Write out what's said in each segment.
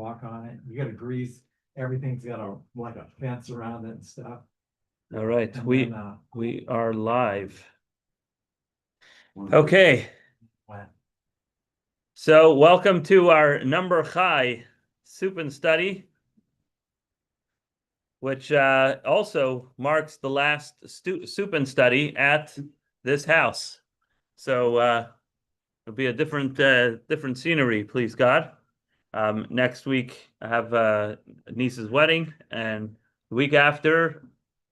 walk on it. You gotta grease. Everything's got like a fence around it and stuff. All right, And we then, we are live. Okay, so welcome to our number chai soup and study, which also marks the last soup and study at this house. So it'll be a different scenery, please God. Next week I have niece's wedding, and the week after,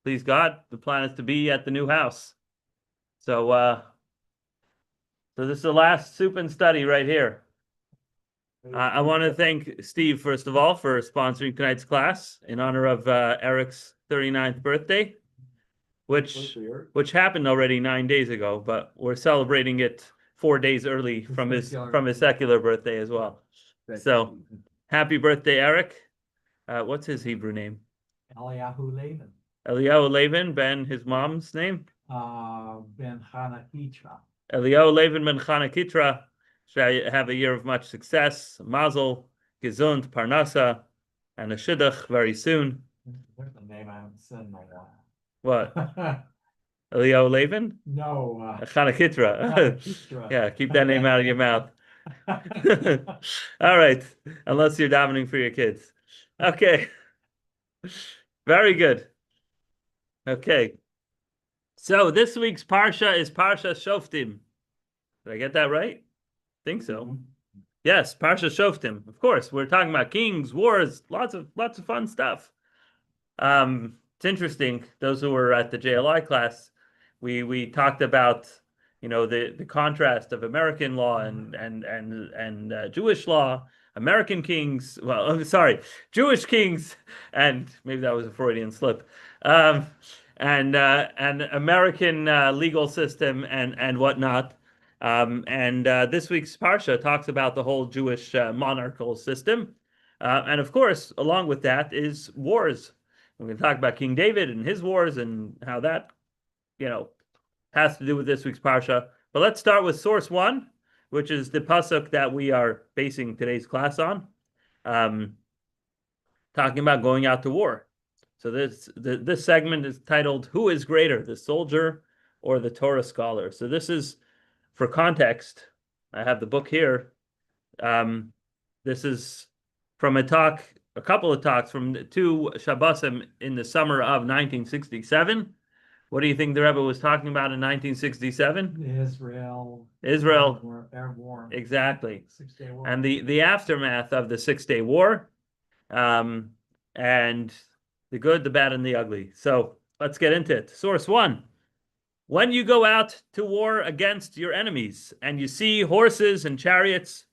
please God, the plan is to be at the new house. So this is the last soup and study right here. I want to thank Steve, first of all, for sponsoring tonight's class in honor of Eric's 39th birthday, which happened already 9 days ago, but we're celebrating it 4 days early from his secular birthday as well. So happy birthday, Eric. What's his Hebrew name? Eliyahu Laban. Eliyahu Laban, Ben, his mom's name? Ben Hanakitra. Eliyahu Laban Ben Chanakitra. Should have a year of much success, mazel, gesund, parnasa, and a shidduch very soon. There's a name I haven't said in a while. What? Eliyahu Laban? No. Chanakitra. Yeah, keep that name out of your mouth. All right, unless you're davening for your kids. Okay. Very good. Okay. So this week's Parsha is Parsha Shoftim. Did I get that right? I think so. Yes, Parsha Shoftim. Of course, we're talking about kings, wars, lots of fun stuff. It's interesting. Those who were at the JLI class, we talked about, you know, the contrast of American law and Jewish law. American kings, well, sorry, Jewish kings, and maybe that was a Freudian slip, and American legal system and whatnot. This week's Parsha talks about the whole Jewish monarchical system. And of course, along with that is wars. We're going to talk about King David and his wars and how that, you know, has to do with this week's Parsha. But let's start with source one, which is the pasuk that we are basing today's class on, talking about going out to war. So this segment is titled, "Who is greater, the soldier or the Torah scholar?" So this is, for context, I have the book here. This is from a couple of talks from two Shabbosim in the summer of 1967. What do you think the Rebbe was talking about in 1967? Israel. Arab War. Exactly. 6-Day War. And the aftermath of the 6-Day War, and the good, the bad, and the ugly. So let's get into it. Source one. When you go out to war against your enemies and you see horses and chariots,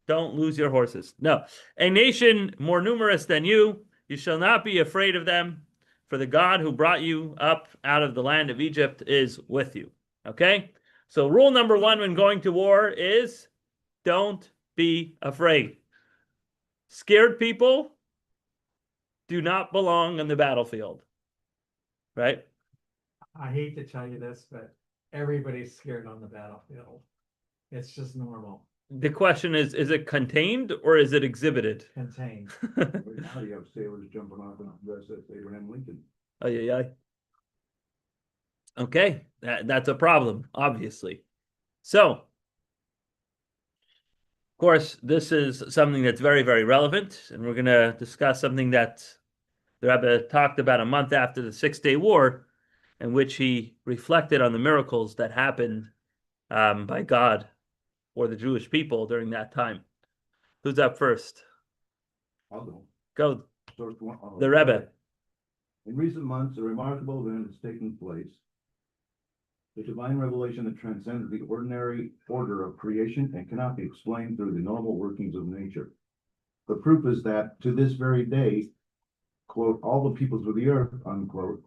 don't lose your horses. No. A nation more numerous than you shall not be afraid of them, for the God who brought you up out of the land of Egypt is with you. Okay? So rule number one when going to war is don't be afraid. Scared people do not belong on the battlefield. Right? I hate to tell you this, but everybody's scared on the battlefield. It's just normal. The question is it contained or is it exhibited? Contained. Now you have sailors jumping off and dressed as Abraham Lincoln. Oh, yeah. Okay, that's a problem, obviously. So, of course, this is something that's very, very relevant, and we're going to discuss something that the Rebbe talked about a month after the 6-Day War, in which he reflected on the miracles that happened by God or the Jewish people during that time. Who's up first? I'll Go. go. The Rebbe. In recent months, a remarkable event has taken place. The divine revelation that transcends the ordinary order of creation and cannot be explained through the normal workings of nature. The proof is that to this very day, quote, all the peoples of the earth, unquote,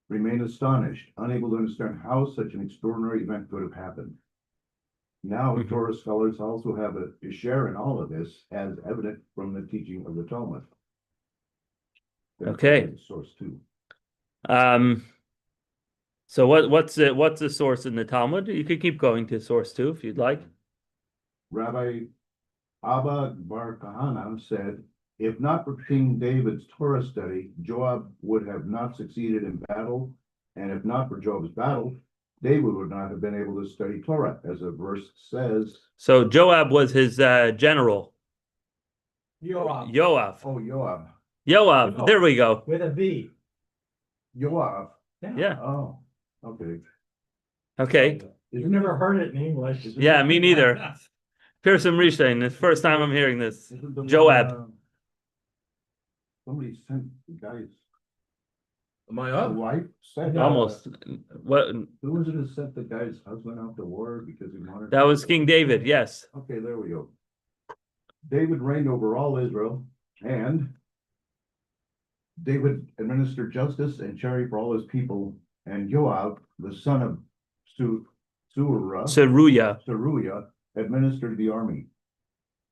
remain astonished, unable to understand how such an extraordinary event could have happened. Now, Torah scholars also have a share in all of this, as evident from the teaching of the Talmud. Okay. Source two. So what's the source in the Talmud? You could keep going to source two if you'd like. Rabbi Abba Bar Kahana said If not for King David's Torah study, Joab would have not succeeded in battle. And if not for Joab's battle, David would not have been able to study Torah, as the verse says. So Joab was his general. Yoav, Yoav. Oh, Joab. Yoav. There we go. with a V. Joab. Yeah. Oh, okay. Okay. You've never heard it in English. Yeah, me neither. Pearson Rishain. It's the first time I'm hearing this. Isn't the one, Joab. Somebody sent the guys. Am I The up? wife sent. Almost. What? Who was it who sent the guy's husband out to war because he wanted? That was King David. Yes. Okay, there we go. David reigned over all Israel, and David administered justice and charity for all his people, and Joab, the son of Seruya. Zeruiah, administered the army.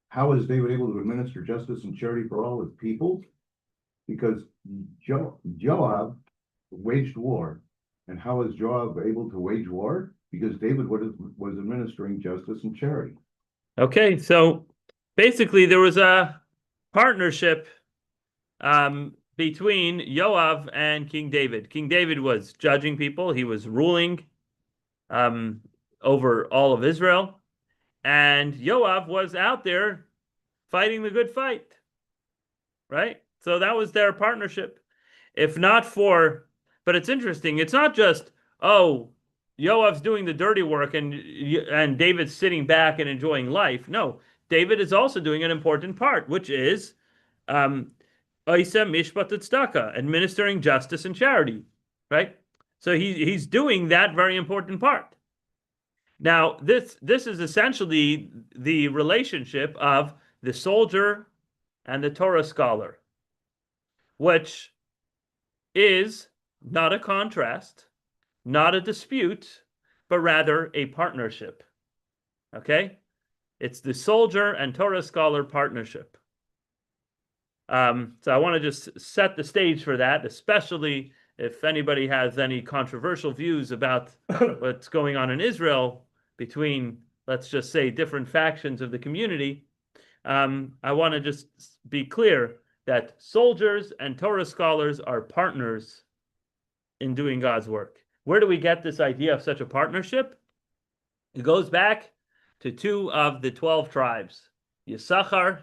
How is David able to administer justice and charity for all his people? Because Joab waged war. And how is Joab able to wage war? Because David was administering justice and charity. Okay, so basically there was a partnership between Yoav and King David. King David was judging people. He was ruling over all of Israel. And Yoav was out there fighting the good fight, right? So that was their partnership. If not for, but it's interesting. It's not just, oh, Yoav's doing the dirty work and David's sitting back and enjoying life. No, David is also doing an important part, which is Oiseh Mishpat Tzedakah, administering justice and charity, right? So he's doing that very important part. Now, this is essentially the relationship of the soldier and the Torah scholar, which is not a contrast, not a dispute, but rather a partnership. Okay? It's the soldier and Torah scholar partnership. So I want to just set the stage for that, especially if anybody has any controversial views about what's going on in Israel between, let's just say, different factions of the community. I want to just be clear that soldiers and Torah scholars are partners in doing God's work. Where do we get this idea of such a partnership? It goes back to 2 of the 12 tribes, Yisachar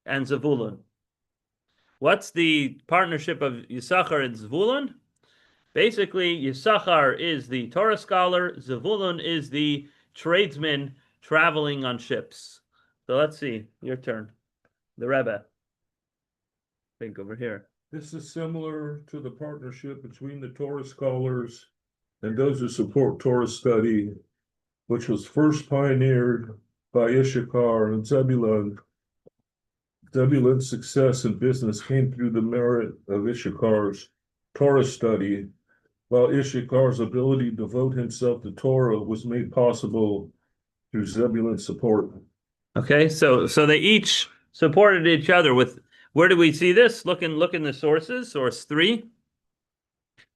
and Zevulun. What's the partnership of Yisachar and Zevulun? Basically, Yisachar is the Torah scholar, Zevulun is the tradesman traveling on ships. So let's see, your turn. The Rebbe. I think over here. This is similar to the partnership between the Torah scholars and those who support Torah study, which was first pioneered by Issachar and Zebulun. Zebulun's success in business came through the merit of Issachar's Torah study, while Issachar's ability to devote himself to Torah was made possible through Zebulun's support. Okay, so they each supported each other with, where do we see this? Look in the sources, source 3.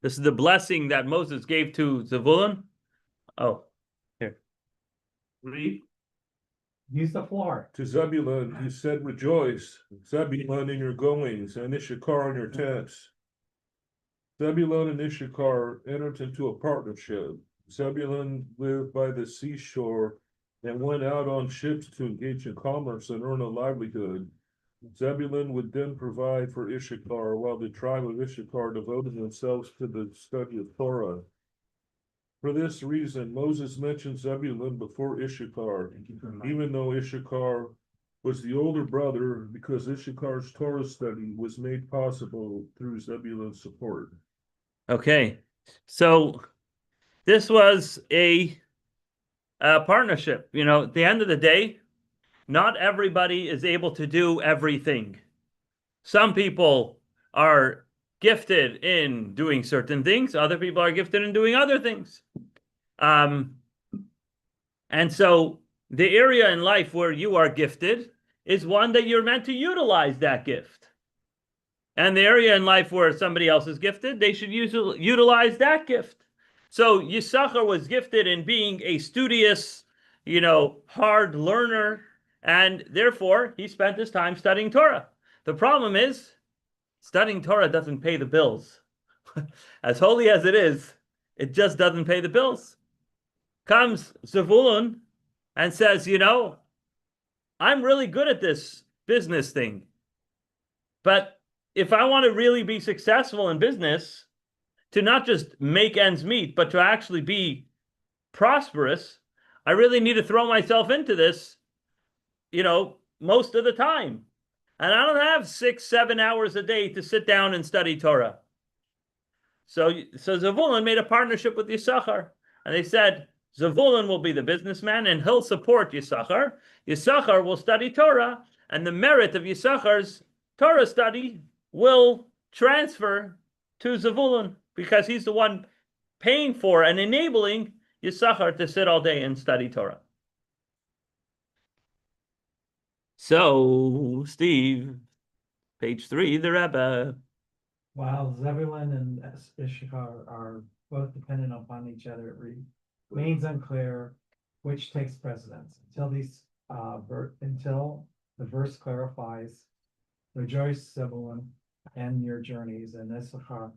This is the blessing that Moses gave to Zevulun. Oh, here. Read. Use the floor. To Zebulun, he said, rejoice, Zebulun, in your goings, and Issachar in your tents. Zebulun and Issachar entered into a partnership. Zebulun lived by the seashore and went out on ships to engage in commerce and earn a livelihood. Zebulun would then provide for Issachar, while the tribe of Issachar devoted themselves to the study of Torah. For this reason, Moses mentioned Zebulun before Issachar, even though Issachar was the older brother, because Issachar's Torah study was made possible through Zebulun's support. Okay, so this was a partnership. You know, at the end of the day, not everybody is able to do everything. Some people are gifted in doing certain things. Other people are gifted in doing other things. And so the area in life where you are gifted is one that you're meant to utilize that gift. And the area in life where somebody else is gifted, they should utilize that gift. So Yisachar was gifted in being a studious, hard learner, and therefore he spent his time studying Torah. The problem is studying Torah doesn't pay the bills. As holy as it is, it just doesn't pay the bills. Comes Zevulun and says, I'm really good at this business thing. But if I want to really be successful in business, to not just make ends meet, but to actually be prosperous, I really need to throw myself into this, most of the time. And I don't have 6-7 hours a day to sit down and study Torah. So Zevulun made a partnership with Yisachar, and they said, Zevulun will be the businessman and he'll support Yisachar. Yisachar will study Torah, and the merit of Yisachar's Torah study will transfer to Zevulun because he's the one paying for and enabling Yisachar to sit all day and study Torah. So, Steve, page 3, the Rebbe. While Zebulun and Issachar are both dependent upon each other, it remains unclear which takes precedence until the verse clarifies, rejoice, Zebulun, and your journeys, and Issachar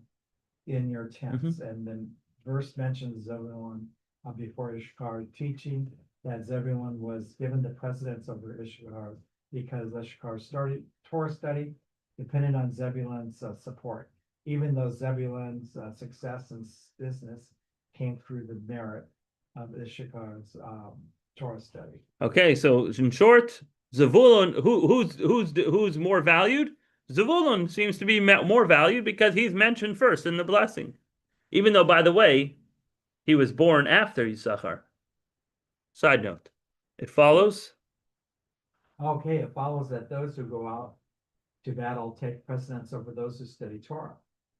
in your tents. And then verse mentions Zebulun before Issachar, teaching that Zebulun was given the precedence over Issachar because Issachar started Torah study depended on Zebulun's support, even though Zebulun's success in business came through the merit of Issachar's Torah study. Okay, so in short, Zevulun, who's more valued? Zevulun seems to be more valued because he's mentioned first in the blessing, even though, by the way, he was born after Yisachar. Side note, it follows. Okay, it follows that those who go out to battle take precedence over those who study Torah,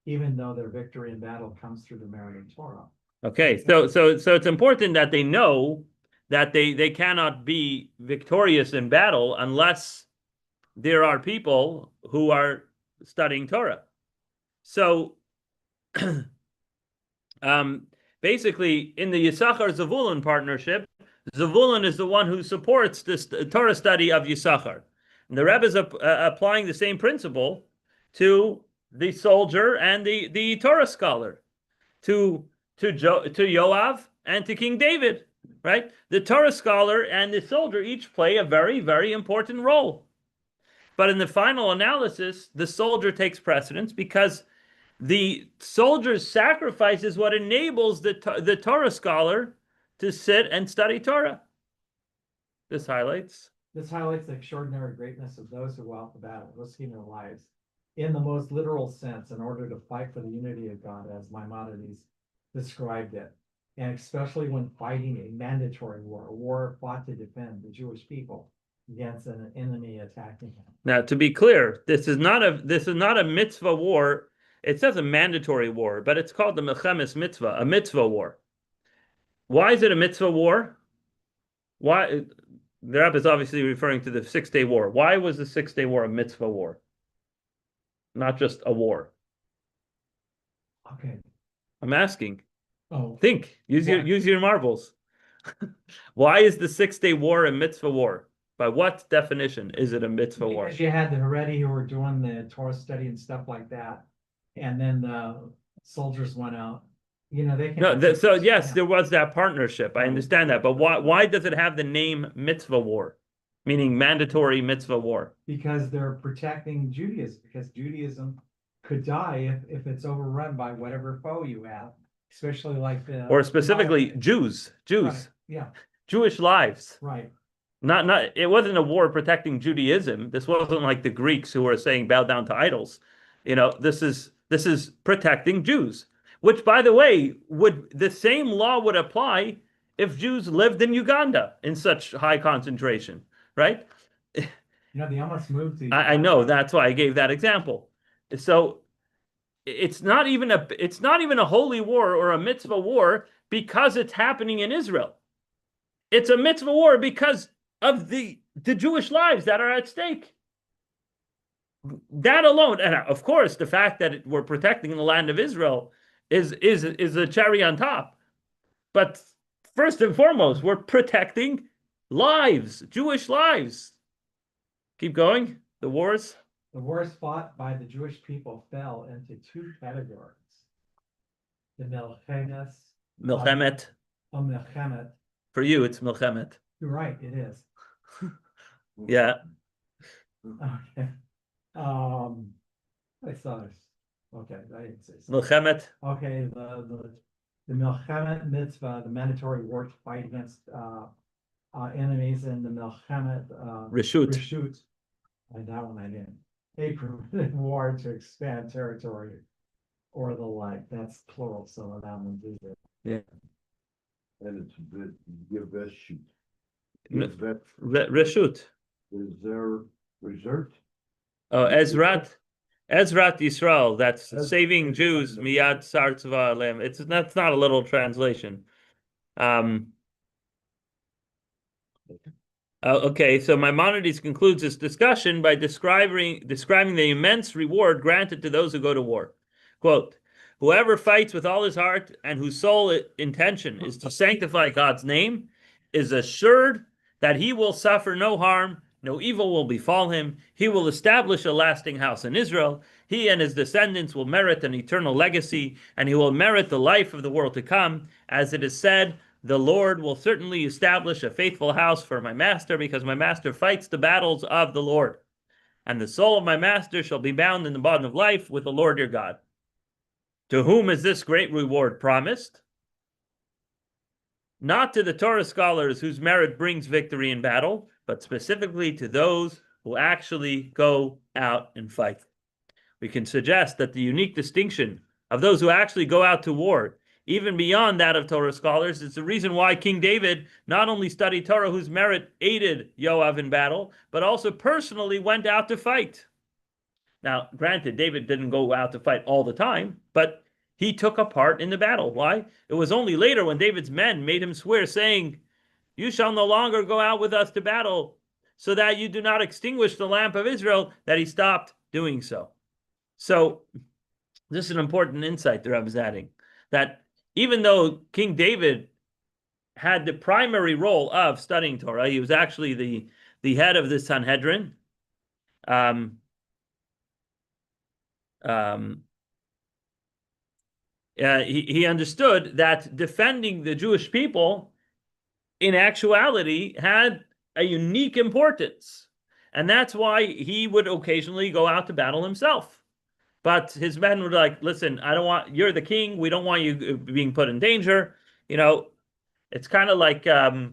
even though their victory in battle comes through the merit of Torah. Okay, so it's important that they know that they cannot be victorious in battle unless there are people who are studying Torah. So basically, in the Yisachar Zevulun partnership, Zevulun is the one who supports this Torah study of Yisachar. And the Rebbe is applying the same principle to the soldier and the Torah scholar, to Yoav and to King David, right? The Torah scholar and the soldier each play a very, very important role. But in the final analysis, the soldier takes precedence because the soldier's sacrifice is what enables the Torah scholar to sit and study Torah. This highlights the extraordinary greatness of those who go out to battle, risking their lives in the most literal sense in order to fight for the unity of God, as Maimonides described it, and especially when fighting a mandatory war, a war fought to defend the Jewish people against an enemy attacking them. Now, to be clear, this is not a mitzvah war. It says a mandatory war, but it's called the Milchemes Mitzvah, a mitzvah war. Why is it a mitzvah war? Why? The Rebbe is obviously referring to the 6-day war. Why was the 6-day war a mitzvah war? Not just a war. Okay. I'm asking. Oh, Think. Use your marbles. Why is the 6-day war a mitzvah war? By what definition is it a mitzvah war? because you had the Haredi who were doing the Torah study and stuff like that, and then the soldiers went out. They can. No, so yes, there was that partnership. I understand that, but why does it have the name mitzvah war, meaning mandatory mitzvah war? Because they're protecting Judaism, because Judaism could die if it's overrun by whatever foe you have, especially like the. Or specifically Jews, Right, yeah, Jewish lives. right. Not. It wasn't a war protecting Judaism. This wasn't like the Greeks who were saying bow down to idols. This is protecting Jews. Which, by the way, the same law would apply if Jews lived in Uganda in such high concentration, right? They almost moved to. I know, that's why I gave that example. So it's not even a holy war or a mitzvah war because it's happening in Israel. It's a mitzvah war because of the Jewish lives that are at stake. That alone, and of course, the fact that we're protecting the land of Israel is a cherry on top. But first and foremost, we're protecting lives, Jewish lives. Keep going. The wars. The wars fought by the Jewish people fell into two categories. The Milchemet. Milchemet. For you, it's Milchemet. You're right, it is. Yeah. Okay. I saw this. Okay, I didn't say so. Milchemet. Okay, the Milchemet mitzvah, the mandatory war to fight against enemies, and the Milchemet Reshut. Reshut. And that one I didn't. A permitted war to expand territory or the like. That's plural, so that one's easier. And it's the Yeveshut. No. Yeveshut. Reshut. Is there reserved? Oh, Ezrat Yisrael. That's Ezrat saving Jews. Yisrael. Miyad Sar Tzva Aleim. That's not a little translation. Okay, so Maimonides concludes this discussion by describing the immense reward granted to those who go to war. Quote, whoever fights with all his heart and whose sole intention is to sanctify God's name is assured that he will suffer no harm, no evil will befall him. He will establish a lasting house in Israel. He and his descendants will merit an eternal legacy, and he will merit the life of the world to come. As it is said, the Lord will certainly establish a faithful house for my master, because my master fights the battles of the Lord. And the soul of my master shall be bound in the bond of life with the Lord your God. To whom is this great reward promised? Not to the Torah scholars whose merit brings victory in battle, but specifically to those who actually go out and fight. We can suggest that the unique distinction of those who actually go out to war, even beyond that of Torah scholars, is the reason why King David not only studied Torah, whose merit aided Yoav in battle, but also personally went out to fight. Now, granted, David didn't go out to fight all the time, but he took a part in the battle. Why? It was only later when David's men made him swear, saying, you shall no longer go out with us to battle, so that you do not extinguish the lamp of Israel, that he stopped doing so. So, this is an important insight the Rebbe is adding, that even though King David had the primary role of studying Torah, he was actually the head of the Sanhedrin. He understood that defending the Jewish people in actuality had a unique importance. And that's why he would occasionally go out to battle himself. But his men were like, listen, you're the king. We don't want you being put in danger. You know, it's kind of like, again,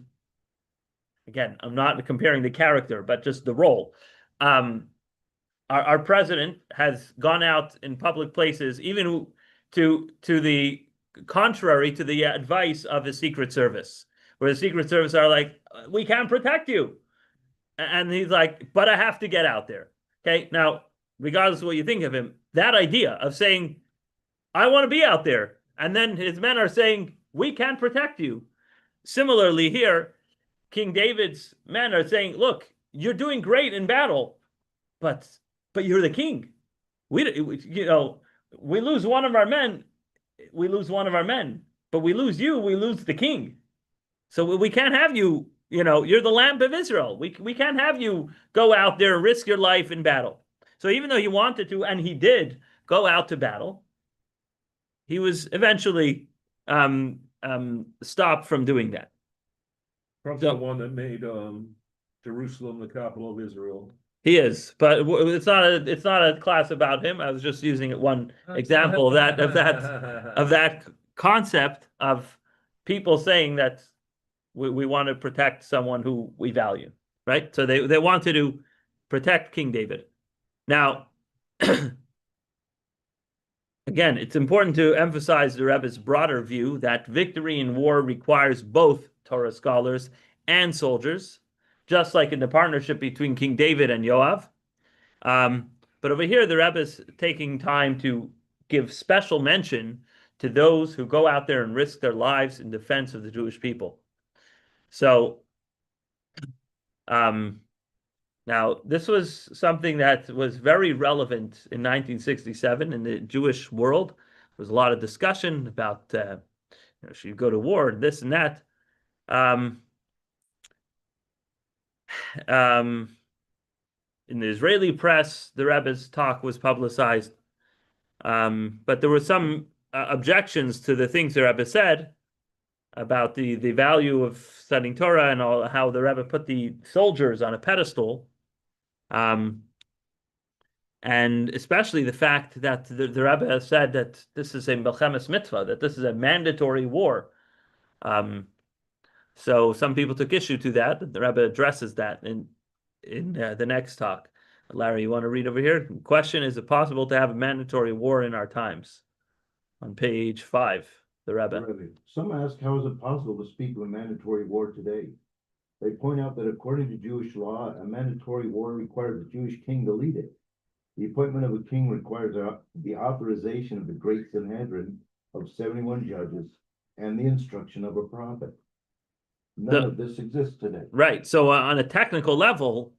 I'm not comparing the character, but just the role. Our president has gone out in public places, even to the contrary to the advice of the Secret Service, where the Secret Service are like, we can't protect you. And he's like, but I have to get out there. Okay, now, regardless of what you think of him, that idea of saying, I want to be out there, and then his men are saying, we can't protect you. Similarly here, King David's men are saying, look, you're doing great in battle, but you're the king. We lose one of our men, but we lose you, we lose the king. So we can't have you, you're the lamp of Israel. We can't have you go out there and risk your life in battle. So even though he wanted to, and he did go out to battle, he was eventually stopped from doing that. Trump's the one that made Jerusalem the capital of Israel. He is, but it's not a class about him. I was just using one example of that concept of people saying that we want to protect someone who we value, right? So they wanted to protect King David. Now, again, it's important to emphasize the Rebbe's broader view that victory in war requires both Torah scholars and soldiers, just like in the partnership between King David and Yoav. But over here, the Rebbe is taking time to give special mention to those who go out there and risk their lives in defense of the Jewish people. So, now, this was something that was very relevant in 1967 in the Jewish world. There was a lot of discussion about, should you go to war, this and that. in the Israeli press, the Rebbe's talk was publicized. But there were some objections to the things the Rebbe said about the value of studying Torah and all, how the Rebbe put the soldiers on a pedestal. And especially the fact that the Rebbe said that this is a Melchemes mitzvah, that this is a mandatory war. So some people took issue to that. The Rebbe addresses that in the next talk. Larry, you want to read over here? The question, is it possible to have a mandatory war in our times? On page 5, the Rebbe. Some ask, how is it possible to speak of a mandatory war today? They point out that according to Jewish law, a mandatory war requires a Jewish king to lead it. The appointment of a king requires the authorization of the Great Sanhedrin of 71 judges and the instruction of a prophet. None of this exists today. Right. So on a technical level,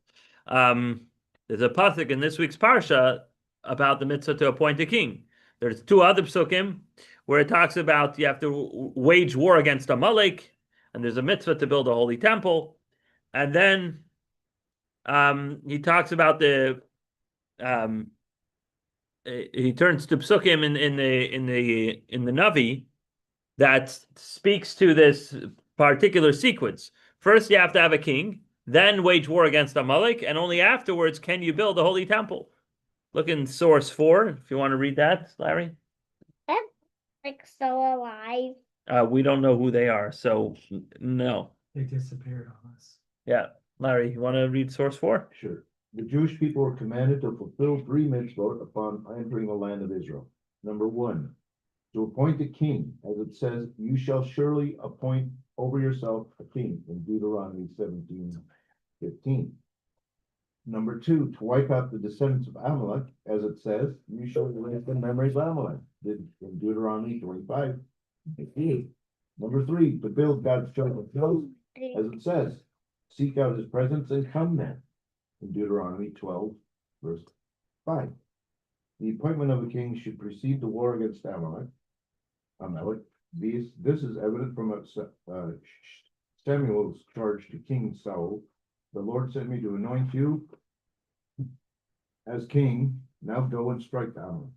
there's a pasuk in this week's parsha about the mitzvah to appoint a king. There's 2 other psukim where it talks about you have to wage war against Amalek, and there's a mitzvah to build a holy temple. And then he talks about he turns to psukim in the Navi that speaks to this particular sequence. First, you have to have a king, then wage war against Amalek, and only afterwards can you build a holy temple. Look in source 4, if you want to read that, Larry. Like still alive. We don't know who they are, so no. They disappeared on us. Yeah, Larry, you want to read source 4? Sure. The Jewish people were commanded to fulfill 3 mitzvot upon entering the land of Israel. Number 1, to appoint a king, as it says, you shall surely appoint over yourself a king in Deuteronomy 17:15. Number 2, to wipe out the descendants of Amalek, as it says, you shall erase the memories of Amalek, in Deuteronomy 25:15. Number 3, to build God's chosen house, as it says, seek out his presence and come then, in Deuteronomy 12:5. The appointment of a king should precede the war against Amalek. This is evident from Samuel's charge to King Saul. The Lord sent me to anoint you as king. Now go and strike Amalek.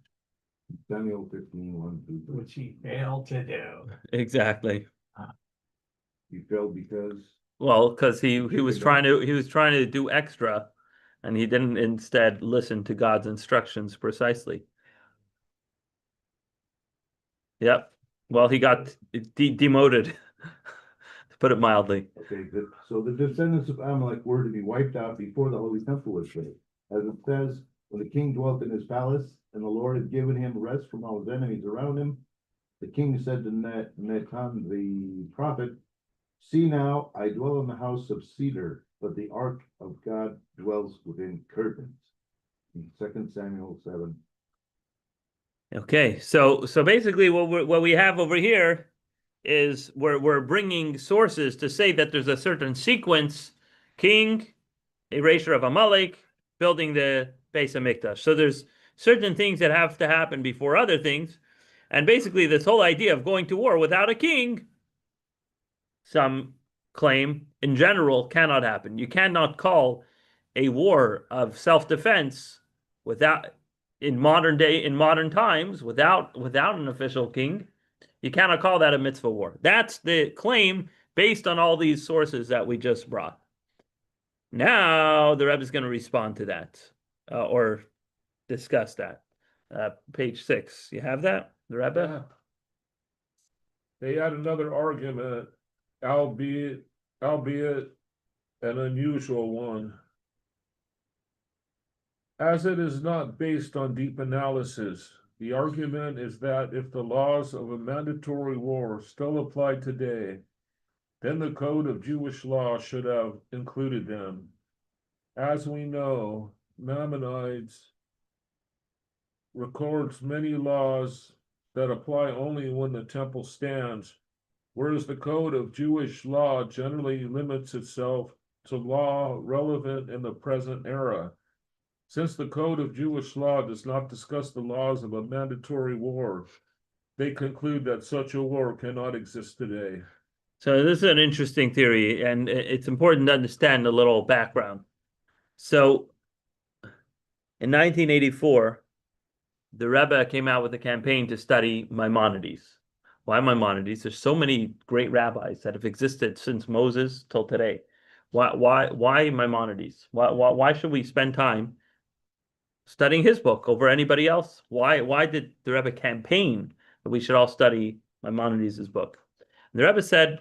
Samuel 15:1-3. Which he failed to do. Exactly. He failed because Well, because he was trying to do extra, and he didn't instead listen to God's instructions precisely. Yep. Well, he got demoted, to put it mildly. okay, so the descendants of Amalek were to be wiped out before the holy temple was built. As it says, when the king dwelt in his palace, and the Lord had given him rest from all his enemies around him, the king said to Nathan the prophet, see now, I dwell in the house of cedar, but the ark of God dwells within curtains. In 2 Samuel 7. Okay, so basically what we have over here is we're bringing sources to say that there's a certain sequence: king, erasure of Amalek, building the Beis Hamikdash. So there's certain things that have to happen before other things, and basically this whole idea of going to war without a king, some claim in general, cannot happen. You cannot call a war of self-defense in modern times without an official king. You cannot call that a mitzvah war. That's the claim based on all these sources that we just brought. Now the Rebbe is going to respond to that or discuss that. Page 6. You have that, the Rebbe? Yeah. They had another argument, albeit an unusual one. As it is not based on deep analysis, the argument is that if the laws of a mandatory war still apply today, then the code of Jewish law should have included them. As we know, Maimonides records many laws that apply only when the temple stands, whereas the code of Jewish law generally limits itself to law relevant in the present era. Since the code of Jewish law does not discuss the laws of a mandatory war, they conclude that such a war cannot exist today. So this is an interesting theory, and it's important to understand a little background. So in 1984, the Rebbe came out with a campaign to study Maimonides. Why Maimonides? There's so many great rabbis that have existed since Moses till today. Why Maimonides? Why should we spend time studying his book over anybody else? Why did the Rebbe campaign that we should all study Maimonides' book? And the Rebbe said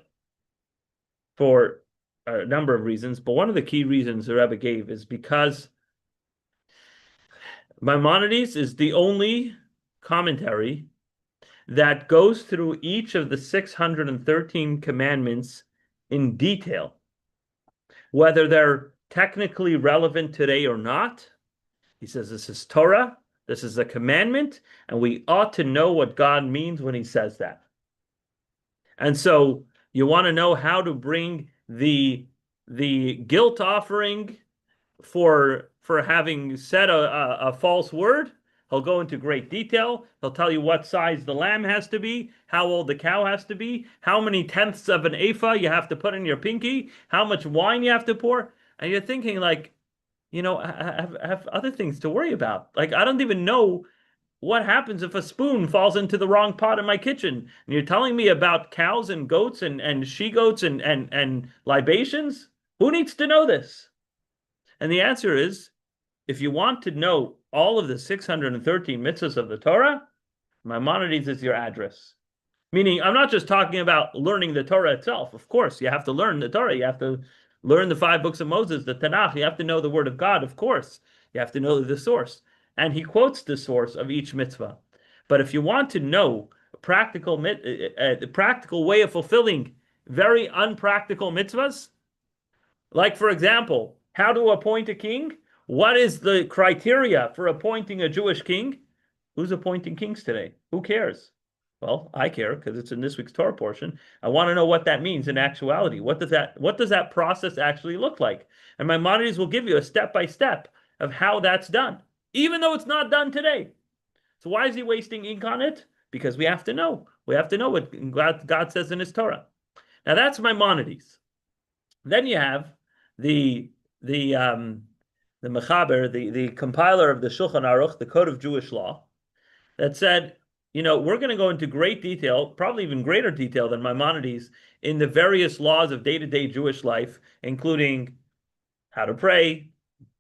for a number of reasons, but one of the key reasons the Rebbe gave is because Maimonides is the only commentary that goes through each of the 613 commandments in detail, whether they're technically relevant today or not. He says this is Torah, this is a commandment, and we ought to know what God means when he says that. And so you want to know how to bring the guilt offering for having said a false word. He'll go into great detail. He'll tell you what size the lamb has to be, how old the cow has to be, how many tenths of an ephah you have to put in your pinky, how much wine you have to pour. And you're thinking like, I have other things to worry about. Like, I don't even know what happens if a spoon falls into the wrong pot in my kitchen. And you're telling me about cows and goats and she-goats and libations? Who needs to know this? And the answer is, if you want to know all of the 613 mitzvahs of the Torah, Maimonides is your address. Meaning, I'm not just talking about learning the Torah itself. Of course, you have to learn the Torah. You have to learn the 5 books of Moses, the Tanakh. You have to know the word of God, of course. You have to know the source. And he quotes the source of each mitzvah. But if you want to know a practical way of fulfilling very unpractical mitzvahs, like, for example, how to appoint a king? What is the criteria for appointing a Jewish king? Who's appointing kings today? Who cares? Well, I care because it's in this week's Torah portion. I want to know what that means in actuality. What does that process actually look like? And Maimonides will give you a step-by-step of how that's done, even though it's not done today. So why is he wasting ink on it? Because we have to know. We have to know what God says in his Torah. Now that's Maimonides. Then you have the Mechaber, the compiler of the Shulchan Aruch, the Code of Jewish Law, that said, we're going to go into great detail, probably even greater detail than Maimonides, in the various laws of day-to-day Jewish life, including how to pray,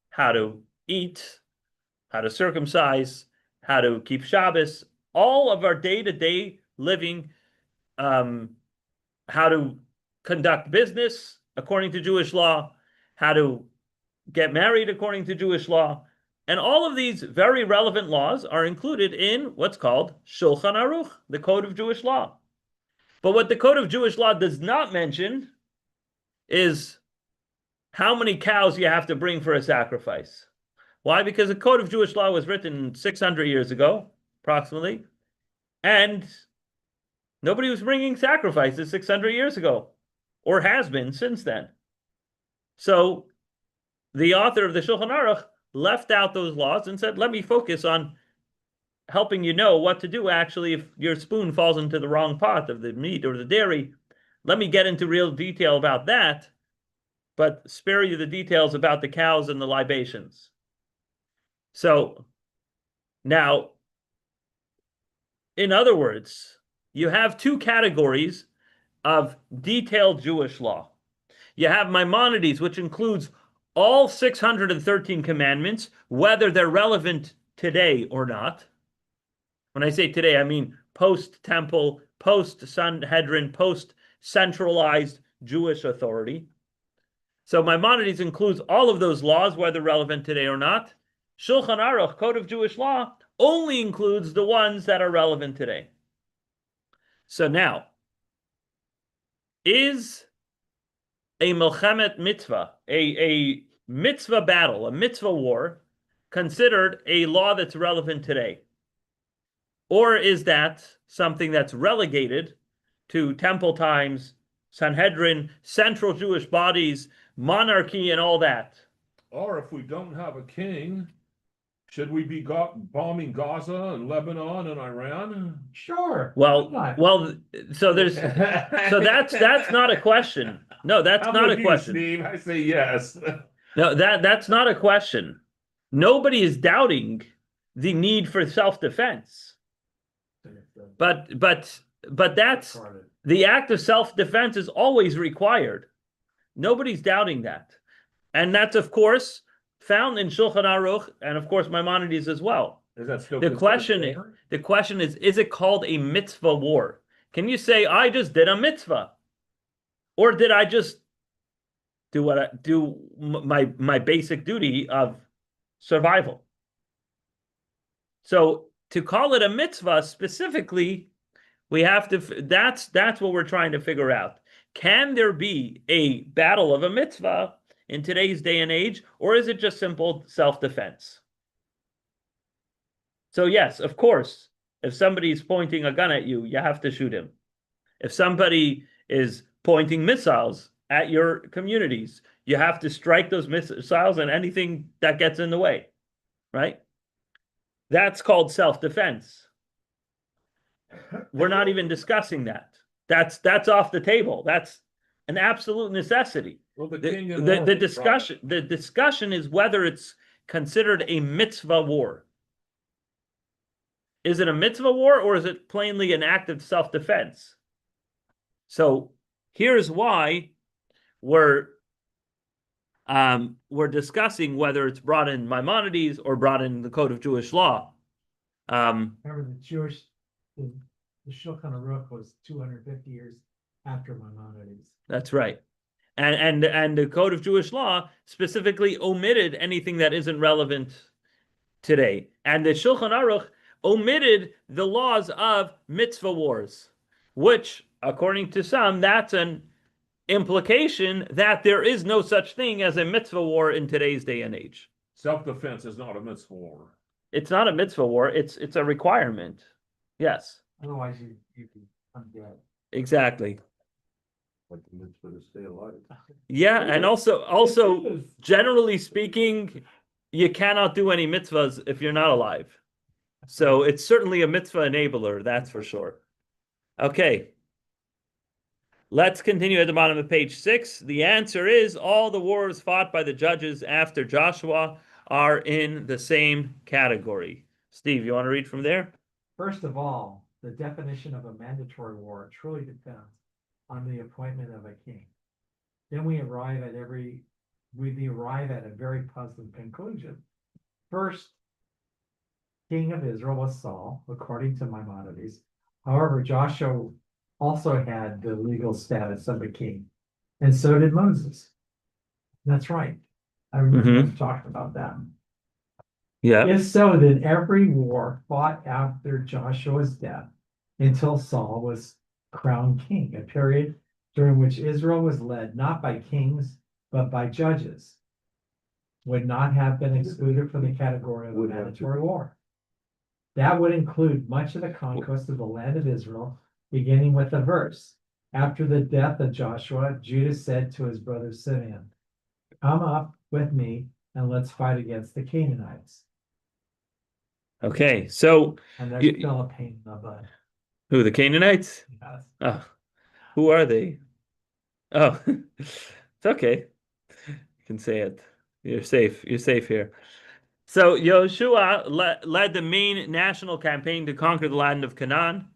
how to eat, how to circumcise, how to keep Shabbos, all of our day-to-day living, how to conduct business according to Jewish law, how to get married according to Jewish law. And all of these very relevant laws are included in what's called Shulchan Aruch, the Code of Jewish Law. But what the Code of Jewish Law does not mention is how many cows you have to bring for a sacrifice. Why? Because the Code of Jewish Law was written 600 years ago, approximately, and nobody was bringing sacrifices 600 years ago, or has been since then. So the author of the Shulchan Aruch left out those laws and said, let me focus on helping you know what to do actually if your spoon falls into the wrong pot of the meat or the dairy. Let me get into real detail about that, but spare you the details about the cows and the libations. So now, in other words, you have 2 categories of detailed Jewish law. You have Maimonides, which includes all 613 commandments, whether they're relevant today or not. When I say today, I mean post-temple, post-Sanhedrin, post-centralized Jewish authority. So Maimonides includes all of those laws, whether relevant today or not. Shulchan Aruch, Code of Jewish Law, only includes the ones that are relevant today. So now, is a Milchemet mitzvah, a mitzvah battle, a mitzvah war, considered a law that's relevant today? Or is that something that's relegated to temple times, Sanhedrin, central Jewish bodies, monarchy, and all that? Or if we don't have a king, should we be bombing Gaza and Lebanon and Iran? Sure. Well, why not? so that's not a question. No, that's I'm not with a you, question. Steve. I say yes. No, that's not a question. Nobody is doubting the need for self-defense. But that's the act of self-defense is always required. Nobody's doubting that. And that's, of course, found in Shulchan Aruch and, of course, Maimonides as well. Is that still The considered question is it called a mitzvah war? Can you say, I just did a mitzvah? Or did I just do my basic duty of survival? So to call it a mitzvah specifically, we have to, that's what we're trying to figure out. Can there be a battle of a mitzvah in today's day and age, or is it just simple self-defense? So yes, of course, if somebody's pointing a gun at you, you have to shoot him. If somebody is pointing missiles at your communities, you have to strike those missiles and anything that gets in the way, right? That's called self-defense. We're not even discussing that. That's off the table. That's an absolute necessity. Well, The discussion is whether it's considered a mitzvah war. Is it a mitzvah war, or is it plainly an act of self-defense? So here's why we're discussing whether it's brought in Maimonides or brought in the Code of Jewish Law. Remember, the Shulchan Aruch was 250 years after Maimonides. That's right. And the Code of Jewish Law specifically omitted anything that isn't relevant today. And the Shulchan Aruch omitted the laws of mitzvah wars, which, according to some, that's an implication that there is no such thing as a mitzvah war in today's day and age. Self-defense is not a mitzvah war. It's not a mitzvah war, it's a requirement. Yes, Otherwise, you can undead. exactly. Like the mitzvah to stay alive. Yeah, and also generally speaking, you cannot do any mitzvahs if you're not alive. So it's certainly a mitzvah enabler, that's for sure. Okay. Let's continue at the bottom of page 6. The answer is all the wars fought by the judges after Joshua are in the same category. Steve, you want to read from there? First of all, the definition of a mandatory war truly depends on the appointment of a king. Then we arrive at a very puzzling conclusion. First, king of Israel was Saul, according to Maimonides. However, Joshua also had the legal status of a king, and so did Moses. That's right. I remember talking about that. Yeah. If so, then every war fought after Joshua's death until Saul was crowned king, a period during which Israel was led not by kings, but by judges, would not have been excluded from the category of a mandatory war. That would include much of the conquest of the land of Israel, beginning with the verse. After the death of Joshua, Judah said to his brother Simeon, "Come up with me and let's fight against the Canaanites." Okay, so And there's still a pain in the butt. who, the Canaanites? Yes. Oh, who are they? Oh, it's okay. You can say it. You're safe. You're safe here. So Yoshua led the main national campaign to conquer the land of Canaan,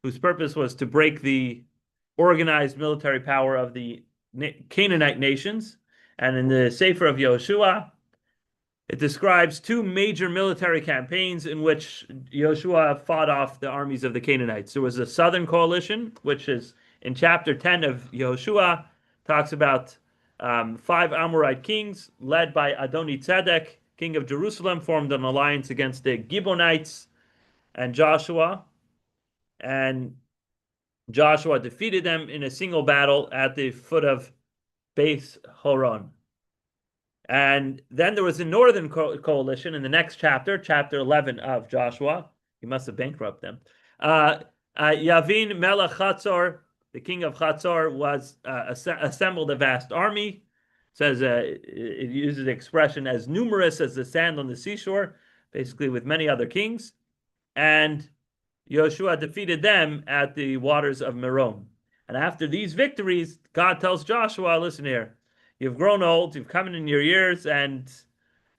whose purpose was to break the organized military power of the Canaanite nations. And in the Sefer of Yoshua, it describes two major military campaigns in which Yoshua fought off the armies of the Canaanites. There was a southern coalition, which is in chapter 10 of Yoshua, talks about 5 Amorite kings led by Adoni-Tzedek, king of Jerusalem, formed an alliance against the Gibeonites and Joshua. And Joshua defeated them in a single battle at the foot of Beth Horon. And then there was a northern coalition in the next chapter, chapter 11 of Joshua. He must have bankrupted them. Yavin Melech Chatzor, the king of Chatzor, was assembled a vast army. Says it uses the expression as numerous as the sand on the seashore, basically with many other kings. And Yoshua defeated them at the waters of Merom. And after these victories, God tells Joshua, listen here, you've grown old, you've come in your years, and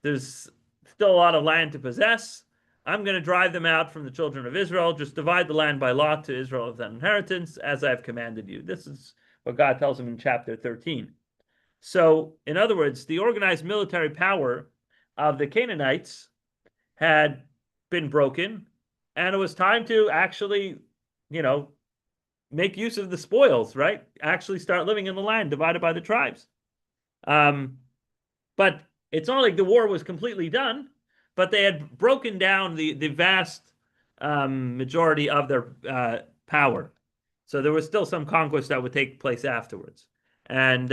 there's still a lot of land to possess. I'm going to drive them out from the children of Israel. Just divide the land by lot to Israel as an inheritance, as I have commanded you. This is what God tells him in chapter 13. So, in other words, the organized military power of the Canaanites had been broken, and it was time to actually, make use of the spoils, right? Actually start living in the land divided by the tribes. But it's not like the war was completely done, but they had broken down the vast majority of their power. So there was still some conquest that would take place afterwards. And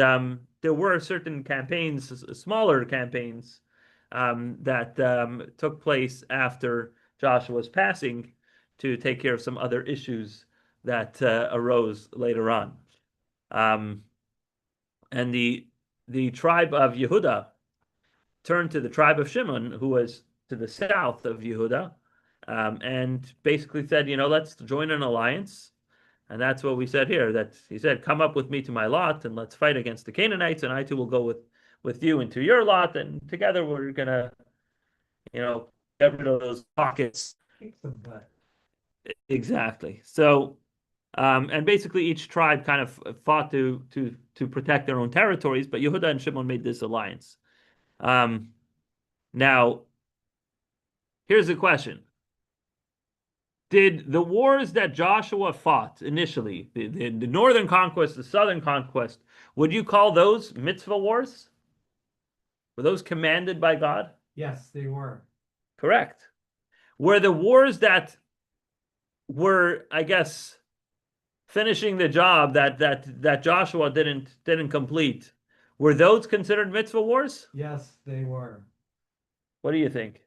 there were certain campaigns, smaller campaigns, that took place after Joshua's passing to take care of some other issues that arose later on. And the tribe of Yehuda turned to the tribe of Shimon, who was to the south of Yehuda, and basically said, let's join an alliance. And that's what we said here, that he said, come up with me to my lot and let's fight against the Canaanites, and I too will go with you into your lot, and together we're gonna, get rid of those pockets. Kick some butt. Exactly. So, and basically each tribe kind of fought to protect their own territories, but Yehuda and Shimon made this alliance. Now, here's the question. Did the wars that Joshua fought initially, the northern conquest, the southern conquest, would you call those mitzvah wars? Were those commanded by God? Yes, they were. Correct. Were the wars that were, I guess, finishing the job that Joshua didn't complete, were those considered mitzvah wars? Yes, they were. What do you think?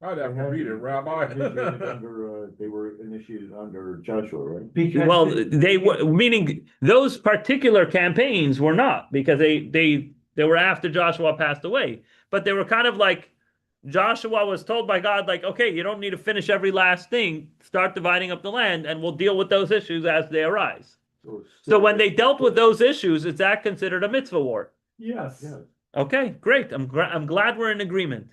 I'd have to read it, Rabbi. They were initiated under Joshua, right? Because Well, they were, meaning those particular campaigns were not, because they were after Joshua passed away, but they were kind of like Joshua was told by God, like, okay, you don't need to finish every last thing. Start dividing up the land, and we'll deal with those issues as they arise. So when they dealt with those issues, is that considered a mitzvah war? yes, Yeah. Okay, great. I'm glad we're in agreement.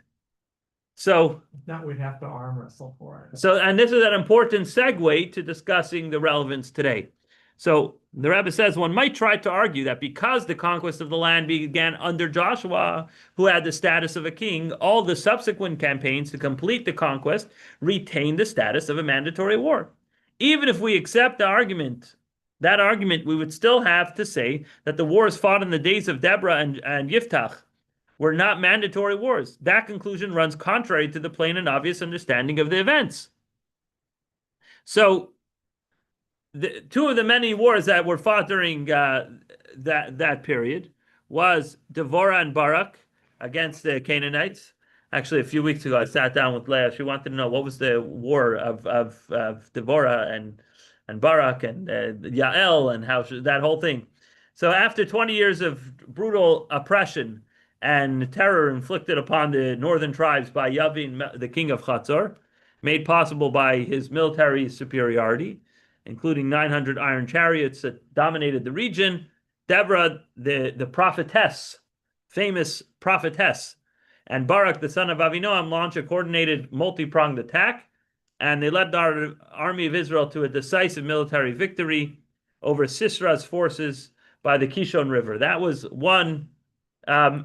So, now we'd have to arm wrestle for it. and this is an important segue to discussing the relevance today. So the Rebbe says one might try to argue that because the conquest of the land began under Joshua, who had the status of a king, all the subsequent campaigns to complete the conquest retained the status of a mandatory war. Even if we accept that argument, we would still have to say that the wars fought in the days of Deborah and Yiftach were not mandatory wars. That conclusion runs contrary to the plain and obvious understanding of the events. So, two of the many wars that were fought during that period was Devorah and Barak against the Canaanites. Actually, a few weeks ago, I sat down with Leah. She wanted to know what was the war of Devorah and Barak and Yael and how that whole thing. So after 20 years of brutal oppression and terror inflicted upon the northern tribes by Yavin, the king of Chatzor, made possible by his military superiority, including 900 iron chariots that dominated the region, Deborah, the prophetess, famous prophetess, and Barak, the son of Avinoam, launched a coordinated multi-pronged attack, and they led the army of Israel to a decisive military victory over Sisera's forces by the Kishon River. That was one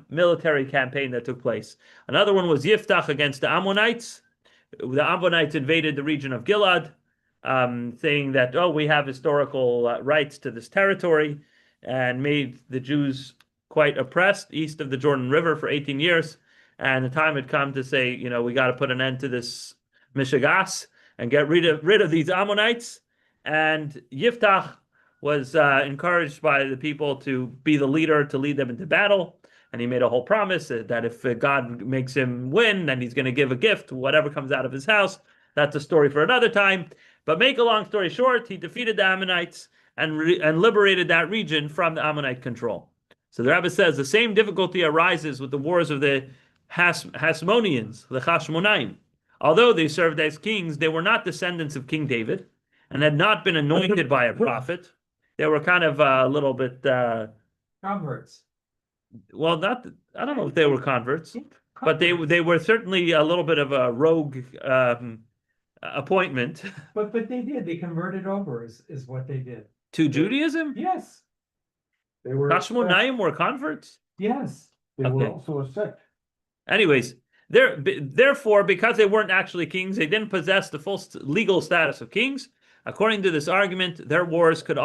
military campaign that took place. Another one was Yiftach against the Ammonites. The Ammonites invaded the region of Gilad, saying that, we have historical rights to this territory, and made the Jews quite oppressed east of the Jordan River for 18 years. And the time had come to say, we got to put an end to this mishigas and get rid of these Ammonites. And Yiftach was encouraged by the people to be the leader, to lead them into battle. And he made a whole promise that if God makes him win, then he's going to give a gift, whatever comes out of his house. That's a story for another time. But make a long story short, he defeated the Ammonites and liberated that region from the Ammonite control. So the Rebbe says the same difficulty arises with the wars of the Hasmoneans, the Hashmonaim. Although they served as kings, they were not descendants of King David and had not been anointed by a prophet. They were kind of a little bit... Converts. Well, I don't know if they were converts. but they were certainly a little bit of a rogue appointment But they did, they converted over is what they did. to Judaism. Yes, They were, Hashmonaim were converts. yes. they were Okay. also a sect. Anyways, therefore, because they weren't actually kings, they didn't possess the full legal status of kings. According to this argument, their wars could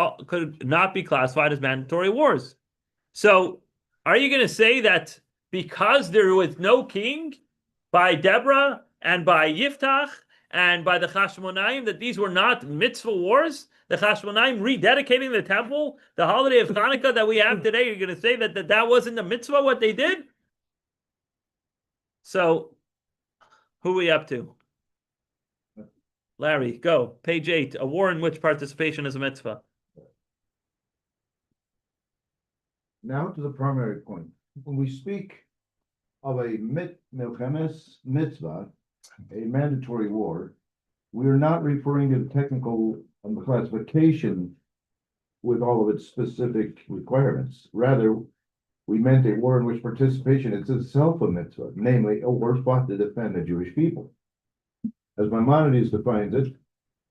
not be classified as mandatory wars. So, are you going to say that because there was no king by Deborah and by Yiftach and by the Hashmonaim that these were not mitzvah wars? The Hashmonaim rededicating the temple, the holiday of Hanukkah that we have today, you're going to say that wasn't a mitzvah what they did? So, who are we up to? Larry, go. Page 8. A war in which participation is a mitzvah. Now to the primary point. When we speak of a milchemes mitzvah, a mandatory war, we are not referring to the technical classification with all of its specific requirements. Rather, we meant a war in which participation is itself a mitzvah, namely a war fought to defend the Jewish people. As Maimonides defines it,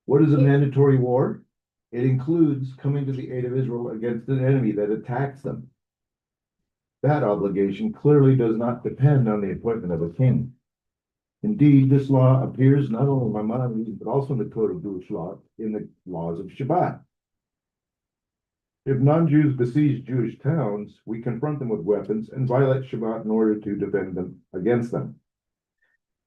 what is a mandatory war? It includes coming to the aid of Israel against an enemy that attacks them. That obligation clearly does not depend on the appointment of a king. Indeed, this law appears not only in Maimonides, but also in the Code of Jewish Law, in the laws of Shabbat. If non-Jews besiege Jewish towns, we confront them with weapons and violate Shabbat in order to defend them against them.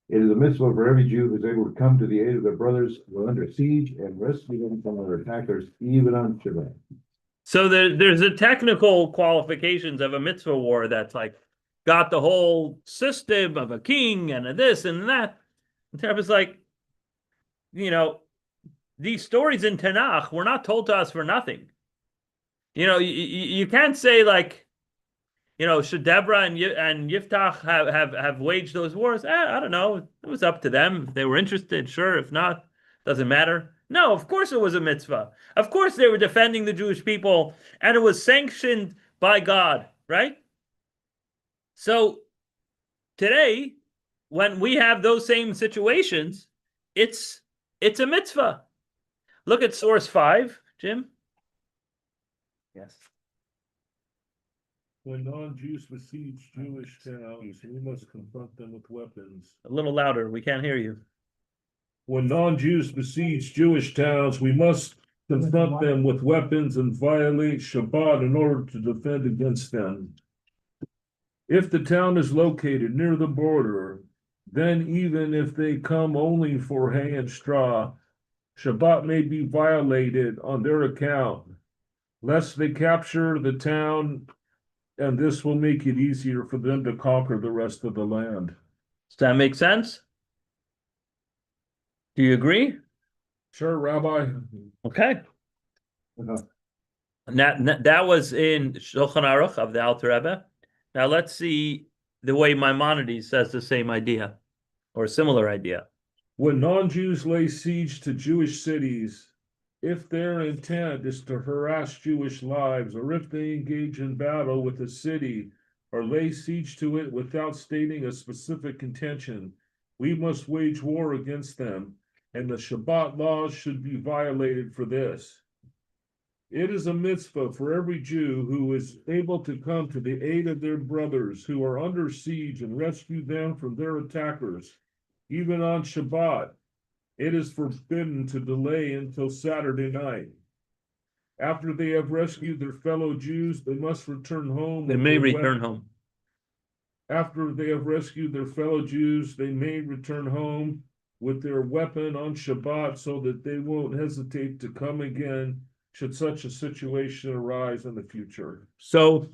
It is a mitzvah for every Jew who is able to come to the aid of their brothers who are under siege and rescue them from their attackers, even on Shabbat. So there's a technical qualifications of a mitzvah war that's like got the whole system of a king and a this and that. And Torah like, these stories in Tanakh were not told to us for nothing. You can't say like, should Deborah and Yiftach have waged those wars? I don't know. It was up to them. If they were interested, sure. If not, doesn't matter. No, of course it was a mitzvah. Of course they were defending the Jewish people, and it was sanctioned by God, right? So today, when we have those same situations, it's a mitzvah. Look at source 5, Jim. Yes. When non-Jews besiege Jewish towns, we must confront them with weapons. A little louder. We can't hear you. When non-Jews besiege Jewish towns, we must confront them with weapons and violate Shabbat in order to defend against them. If the town is located near the border, then even if they come only for hay and straw, Shabbat may be violated on their account, lest they capture the town, and this will make it easier for them to conquer the rest of the land. Does that make sense? Do you agree? Sure, Rabbi. Okay. That was in Shulchan Aruch of the Alter Rebbe. Now let's see the way Maimonides says the same idea or similar idea. When non-Jews lay siege to Jewish cities, if their intent is to harass Jewish lives, or if they engage in battle with a city or lay siege to it without stating a specific intention, we must wage war against them, and the Shabbat laws should be violated for this. It is a mitzvah for every Jew who is able to come to the aid of their brothers who are under siege and rescue them from their attackers, even on Shabbat. It is forbidden to delay until Saturday night. After they have rescued their fellow Jews, they must return home. They may return home. After they have rescued their fellow Jews, they may return home with their weapon on Shabbat so that they won't hesitate to come again should such a situation arise in the future. So,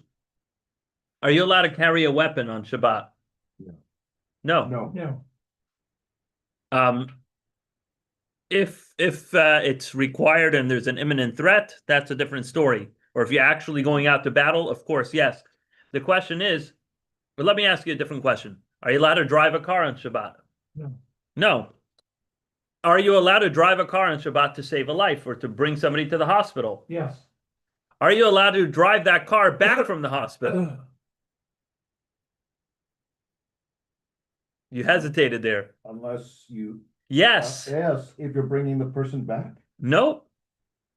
are you allowed to carry a weapon on Shabbat? No. No. No, If it's required and there's an imminent threat, that's a different story. Or if you're actually going out to battle, of course, yes. The question is, but let me ask you a different question. Are you allowed to drive a car on Shabbat? no, No. Are you allowed to drive a car on Shabbat to save a life or to bring somebody to the hospital? yes, Are you allowed to drive that car back from the hospital? You hesitated there. Unless you. Yes. Yes, if you're bringing the person back, Nope.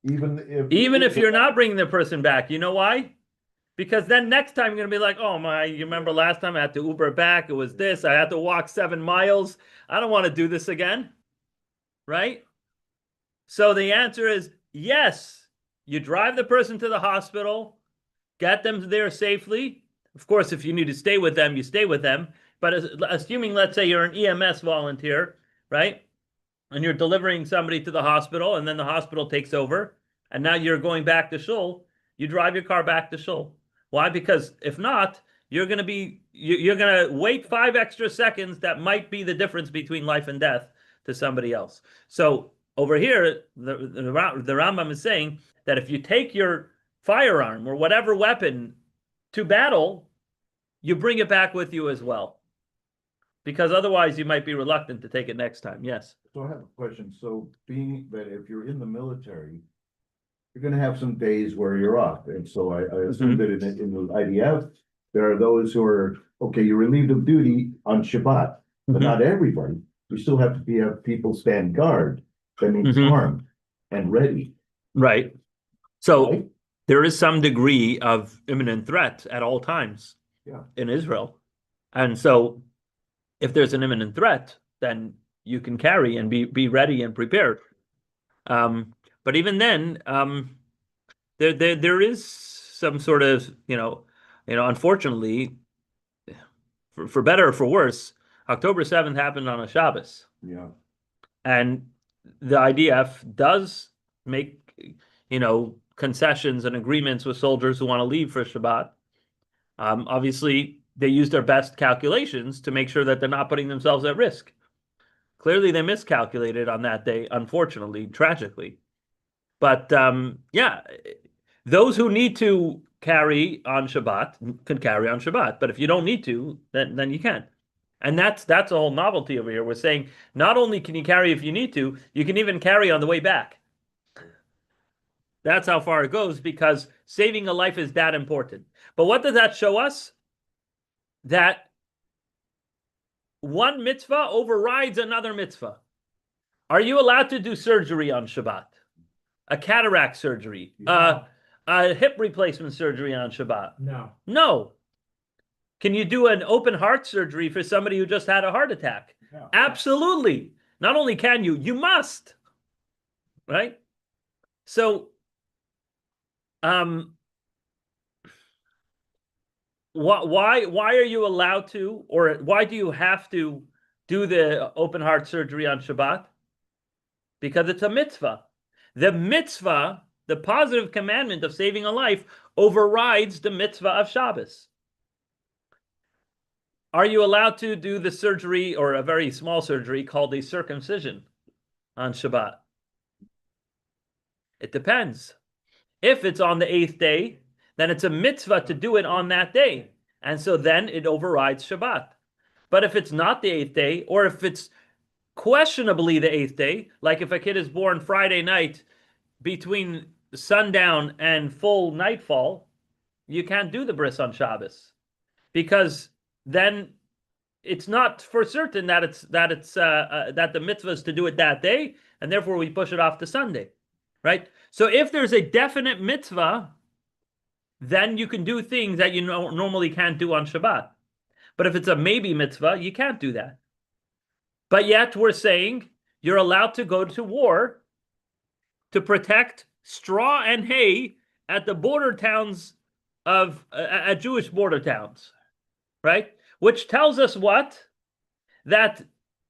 even If you're not bringing the person back, you know why? Because then next time you're gonna be like, oh my, you remember last time I had to Uber back? It was this. I had to walk 7 miles. I don't want to do this again. Right? So the answer is yes. You drive the person to the hospital, get them there safely. Of course, if you need to stay with them, you stay with them. But assuming, let's say you're an EMS volunteer, right? And you're delivering somebody to the hospital, and then the hospital takes over, and now you're going back to Shul, you drive your car back to Shul. Why? Because if not, you're going to wait 5 extra seconds that might be the difference between life and death to somebody else. So over here, the Rambam is saying that if you take your firearm or whatever weapon to battle, you bring it back with you as well. Because otherwise you might be reluctant to take it next time. Yes. So I have a question. So being that if you're in the military, you're gonna have some days where you're off. And so I assume that in the IDF, there are those who are, okay, you're relieved of duty on Shabbat, but not everybody. You still have to have people stand guard. That means armed and ready. Right. So Right? there is some degree of imminent threat at all times in Israel. And so if there's an imminent threat, then you can carry and be ready and prepared. But even then, there is some sort of, unfortunately, for better or for worse, October 7th happened on a Shabbos. Yeah. And the IDF does make, concessions and agreements with soldiers who want to leave for Shabbat. Obviously, they use their best calculations to make sure that they're not putting themselves at risk. Clearly, they miscalculated on that day, unfortunately, tragically. But those who need to carry on Shabbat can carry on Shabbat. But if you don't need to, then you can't. And that's a whole novelty over here. We're saying not only can you carry if you need to, you can even carry on the way back. That's how far it goes, because saving a life is that important. But what does that show us? That one mitzvah overrides another mitzvah. Are you allowed to do surgery on Shabbat? A cataract surgery, a hip replacement surgery on Shabbat? No. No. Can you do an open heart surgery for somebody who just had a heart attack? Yeah. Absolutely. Not only can you must. Right? So, why are you allowed to, or why do you have to do the open heart surgery on Shabbat? Because it's a mitzvah. The mitzvah, the positive commandment of saving a life, overrides the mitzvah of Shabbos. Are you allowed to do the surgery, or a very small surgery called a circumcision, on Shabbat? It depends. If it's on the 8th day, then it's a mitzvah to do it on that day. And so then it overrides Shabbat. But if it's not the 8th day, or if it's questionably the 8th day, like if a kid is born Friday night between sundown and full nightfall, you can't do the bris on Shabbos, because then it's not for certain that the mitzvah is to do it that day, and therefore we push it off to Sunday, right? So if there's a definite mitzvah, then you can do things that you normally can't do on Shabbat. But if it's a maybe mitzvah, you can't do that. But yet we're saying you're allowed to go to war to protect straw and hay at the border towns at Jewish border towns, right? Which tells us what? That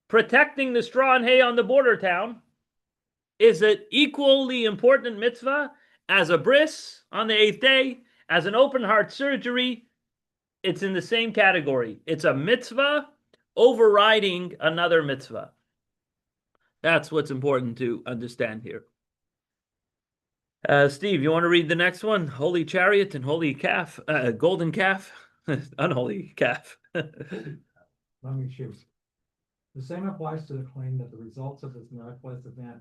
protecting the straw and hay on the border town is an equally important mitzvah as a bris on the 8th day, as an open heart surgery. It's in the same category. It's a mitzvah overriding another mitzvah. That's what's important to understand here. Steve, you want to read the next one? Holy chariot and holy calf, golden calf, unholy calf. Let me choose. The same applies to the claim that the results of this miraculous event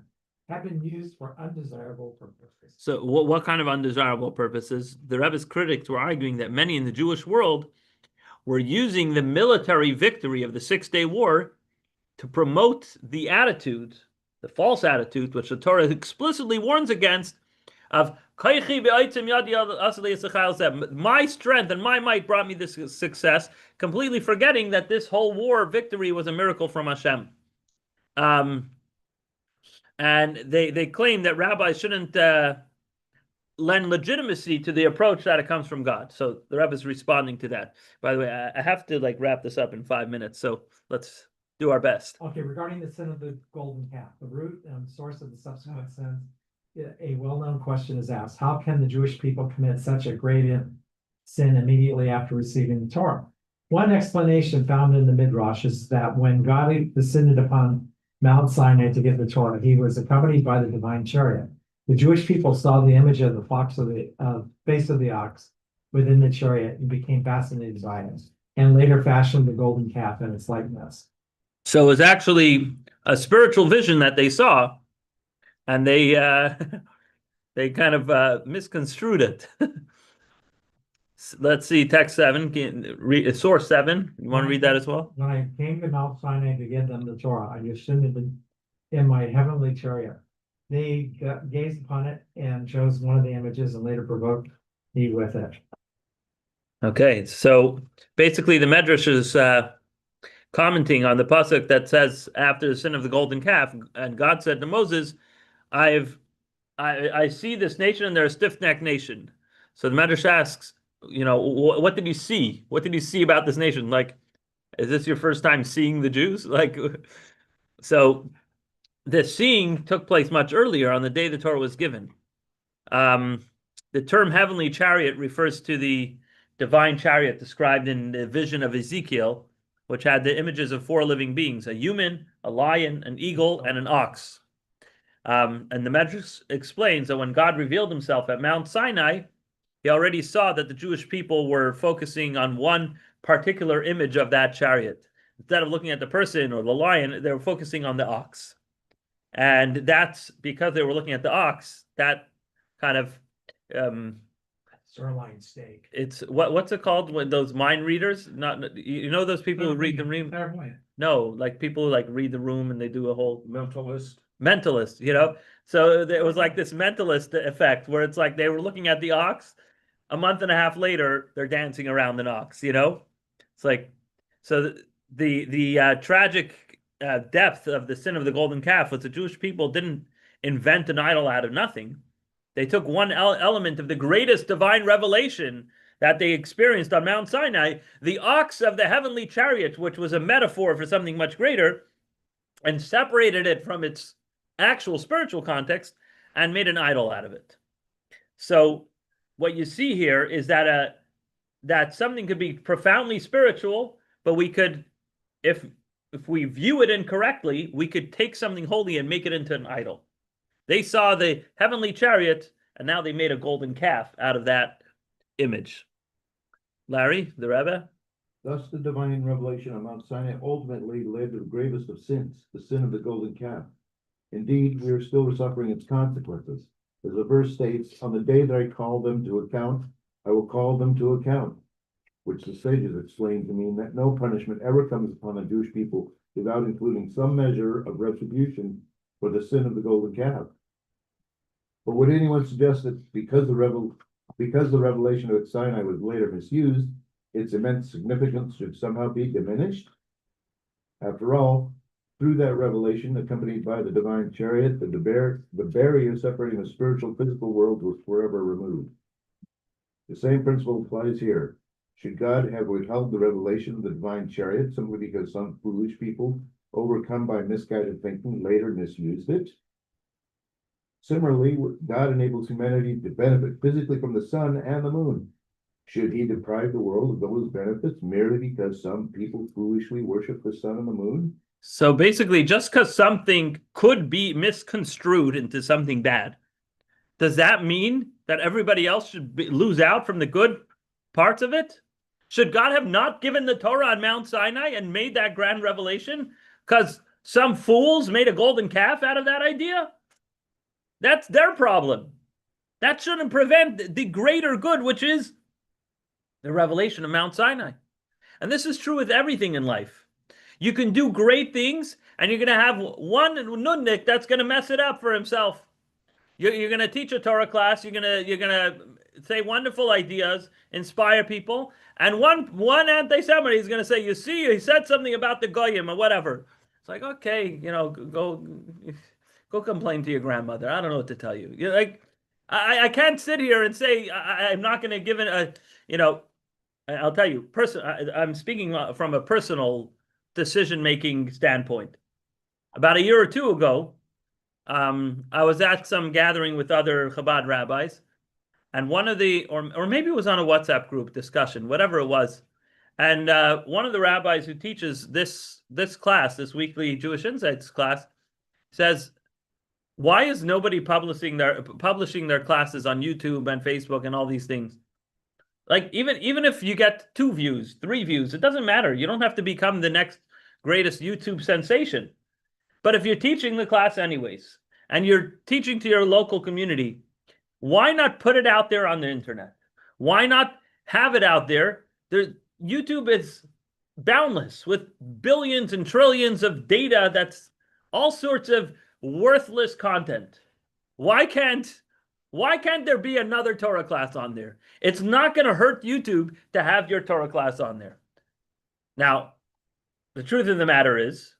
have been used for undesirable purposes. So what kind of undesirable purposes? The Rebbe's critics were arguing that many in the Jewish world were using the military victory of the Six-Day War to promote the attitude, the false attitude, which the Torah explicitly warns against, of my strength and my might brought me this success, completely forgetting that this whole war victory was a miracle from Hashem. And they claim that rabbis shouldn't lend legitimacy to the approach that it comes from God. So the Rebbe is responding to that. By the way, I have to wrap this up in 5 minutes, so let's do our best. Okay, regarding the sin of the golden calf, the root and source of the subsequent sins, a well-known question is asked: how can the Jewish people commit such a grave sin immediately after receiving the Torah? One explanation found in the Midrash is that when God descended upon Mount Sinai to give the Torah, he was accompanied by the divine chariot. The Jewish people saw the image of the fox of the face of the ox within the chariot and became fascinated by it, and later fashioned the golden calf in its likeness. So it was actually a spiritual vision that they saw, and they they kind of misconstrued it. Let's see, text 7, source 7. You want to read that as well? When I came to Mount Sinai to give them the Torah, I ascended in my heavenly chariot. They gazed upon it and chose one of the images and later provoked me with it. Okay, so basically the Medrash is commenting on the pasuk that says after the sin of the golden calf, and God said to Moses, I see this nation and they're a stiff-necked nation. So the Medrash asks, what did you see? What did you see about this nation? Like, is this your first time seeing the Jews? So the seeing took place much earlier on the day the Torah was given. The term heavenly chariot refers to the divine chariot described in the vision of Ezekiel, which had the images of 4 living beings: a human, a lion, an eagle, and an ox. And the Medrash explains that when God revealed himself at Mount Sinai, he already saw that the Jewish people were focusing on one particular image of that chariot. Instead of looking at the person or the lion, they were focusing on the ox. And that's because they were looking at the ox, that kind of Sirloin steak. it's what's it called when those mind readers? Not those people who read the room? Clairvoyant. No, like people who read the room and they do a whole Mentalist. So there was like this mentalist effect where it's like they were looking at the ox. A month and a half later, they're dancing around an ox. It's like, so the tragic depth of the sin of the golden calf was the Jewish people didn't invent an idol out of nothing. They took one element of the greatest divine revelation that they experienced on Mount Sinai, the ox of the heavenly chariot, which was a metaphor for something much greater, and separated it from its actual spiritual context and made an idol out of it. So what you see here is that that something could be profoundly spiritual, but we could, if we view it incorrectly, we could take something holy and make it into an idol. They saw the heavenly chariot, and now they made a golden calf out of that image. Larry, the Rebbe? Thus the divine revelation on Mount Sinai ultimately led to the gravest of sins, the sin of the golden calf. Indeed, we are still suffering its consequences. As the verse states, on the day that I call them to account, I will call them to account, which the sages explain to mean that no punishment ever comes upon the Jewish people without including some measure of retribution for the sin of the golden calf. But would anyone suggest that because the revelation of Sinai was later misused, its immense significance should somehow be diminished? After all, through that revelation, accompanied by the divine chariot, the barrier separating the spiritual physical world was forever removed. The same principle applies here. Should God have withheld the revelation of the divine chariot simply because some foolish people, overcome by misguided thinking, later misused it? Similarly, God enables humanity to benefit physically from the sun and the moon. Should he deprive the world of those benefits merely because some people foolishly worship the sun and the moon? So basically, just because something could be misconstrued into something bad, does that mean that everybody else should lose out from the good parts of it? Should God have not given the Torah on Mount Sinai and made that grand revelation because some fools made a golden calf out of that idea? That's their problem. That shouldn't prevent the greater good, which is the revelation of Mount Sinai. And this is true with everything in life. You can do great things, and you're going to have one nudnik that's going to mess it up for himself. You're going to teach a Torah class. You're gonna say wonderful ideas, inspire people, and one anti-Semite is going to say, "You see, he said something about the goyim or whatever." It's like, okay, go complain to your grandmother. I don't know what to tell you. You're like, I can't sit here and say I'm not going to give it a, I'll tell you, I'm speaking from a personal decision-making standpoint. About a year or two ago, I was at some gathering with other Chabad rabbis, and one of the, or maybe it was on a WhatsApp group discussion, whatever it was, and one of the rabbis who teaches this class, this weekly Jewish Insights class, says, "Why is nobody publishing their classes on YouTube and Facebook and all these things? Like even if you get 2 views, 3 views, it doesn't matter. You don't have to become the next greatest YouTube sensation. But if you're teaching the class anyways, and you're teaching to your local community, why not put it out there on the internet? Why not have it out there? YouTube is boundless with billions and trillions of data that's all sorts of worthless content. Why can't there be another Torah class on there? It's not going to hurt YouTube to have your Torah class on there. Now, the truth of the matter is,